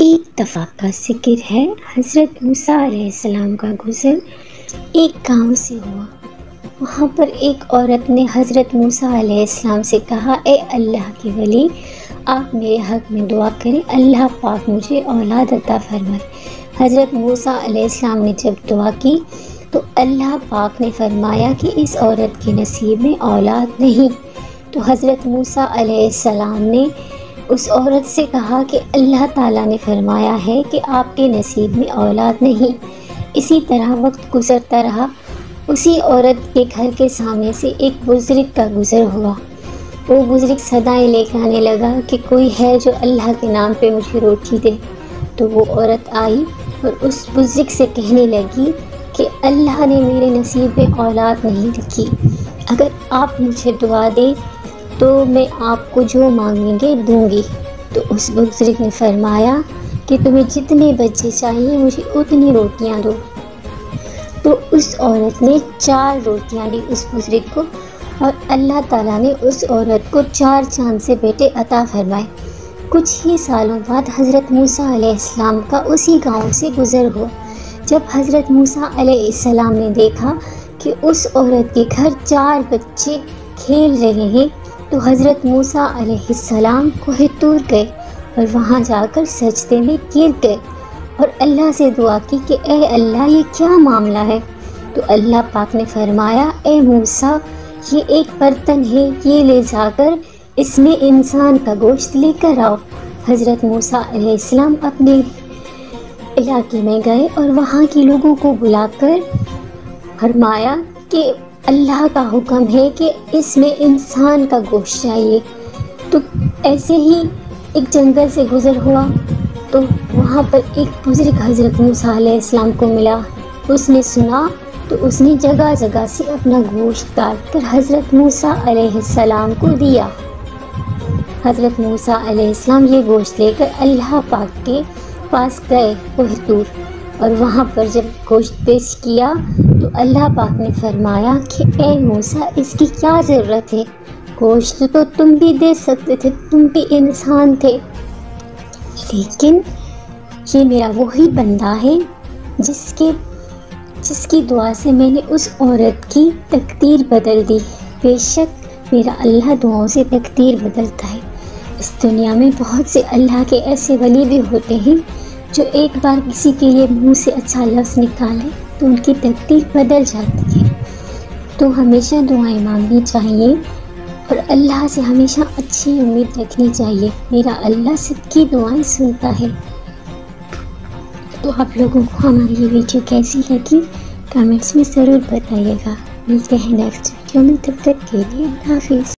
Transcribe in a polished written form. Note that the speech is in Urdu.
ایک دفعہ کا ذکر ہے، حضرت موسیٰ علیہ السلام کا گزر ایک گاؤں سے ہوا۔ وہاں پر ایک عورت نے حضرت موسیٰ علیہ السلام سے کہا، اے اللہ کے ولی، آپ میرے حق میں دعا کریں، اللہ پاک مجھے اولاد عطا فرمائے۔ حضرت موسیٰ علیہ السلام نے جب دعا کی تو اللہ پاک نے فرمایا کہ اس عورت کے نصیب میں اولاد نہیں۔ تو حضرت موسیٰ علیہ السلام نے اس عورت سے کہا کہ اللہ تعالیٰ نے فرمایا ہے کہ آپ کے نصیب میں اولاد نہیں۔ اسی طرح وقت گزرتا رہا، اسی عورت کے گھر کے سامنے سے ایک بزرگ کا گزر ہوا۔ وہ بزرگ صدائیں لے کے آنے لگا کہ کوئی ہے جو اللہ کے نام پہ مجھے روٹی دے۔ تو وہ عورت آئی اور اس بزرگ سے کہنے لگی کہ اللہ نے میرے نصیب میں اولاد نہیں رکھی، اگر آپ مجھے دعا دیں تو میں آپ کو جو مانگیں گے دوں گی۔ تو اس بزرگ نے فرمایا کہ تمہیں جتنے بچے چاہیے مجھے اتنی روٹیاں دو۔ تو اس عورت نے 4 روٹیاں دی اس بزرگ کو، اور اللہ تعالیٰ نے اس عورت کو 4 چاند سے بیٹے عطا فرمائے۔ کچھ ہی سالوں بعد حضرت موسیٰ علیہ السلام کا اسی گاؤں سے گزر ہوا۔ جب حضرت موسیٰ علیہ السلام نے دیکھا کہ اس عورت کے گھر 4 بچے کھیل رہے ہیں، تو حضرت موسیٰ علیہ السلام کوہ طور گئے اور وہاں جا کر سجدے میں گر گئے اور اللہ سے دعا کی کہ اے اللہ، یہ کیا معاملہ ہے؟ تو اللہ پاک نے فرمایا، اے موسیٰ، یہ ایک برتن ہے، یہ لے جا کر اس میں انسان کا گوشت لے کر آؤ۔ حضرت موسیٰ علیہ السلام اپنے علاقے میں گئے اور وہاں کے لوگوں کو بلا کر فرمایا کہ اللہ کا حکم ہے کہ اس میں انسان کا گوشت چاہیے۔ تو ایسے ہی ایک جنگل سے گزر ہوا، تو وہاں پر ایک بزرگ حضرت موسیٰ علیہ السلام کو ملا۔ اس نے سنا تو اس نے جگہ جگہ سے اپنا گوشت کاٹ کر حضرت موسیٰ علیہ السلام کو دیا۔ حضرت موسیٰ علیہ السلام یہ گوشت لے کر اللہ پاک کے پاس گئے کوہ طور، اور وہاں پر جب گوشت پیش کیا تو اللہ پاک نے فرمایا کہ اے موسیٰ، اس کی کیا ضرورت ہے؟ گوشت تو تم بھی دے سکتے تھے، تم بھی انسان تھے، لیکن یہ میرا وہی بندہ ہے جس کی دعا سے میں نے اس عورت کی تقدیر بدل دی۔ بے شک میرا اللہ دعاؤں سے تقدیر بدلتا ہے۔ اس دنیا میں بہت سے اللہ کے ایسے ولی بھی ہوتے ہیں جو ایک بار کسی کے لیے منہ سے اچھا لفظ نکالے تو ان کی تقدیر بدل جاتی ہے۔ تو ہمیشہ دعائیں مانگنی چاہیے اور اللہ سے ہمیشہ اچھی امید رکھنی چاہیے۔ میرا اللہ سب کی دعائیں سنتا ہے۔ تو آپ لوگوں کو ہماری یہ ویڈیو کیسی لگی کمنٹس میں ضرور بتائیے گا۔ ملتے ہیں نیکسٹ ویڈیو میں، تب تک کے لیے اللہ حافظ۔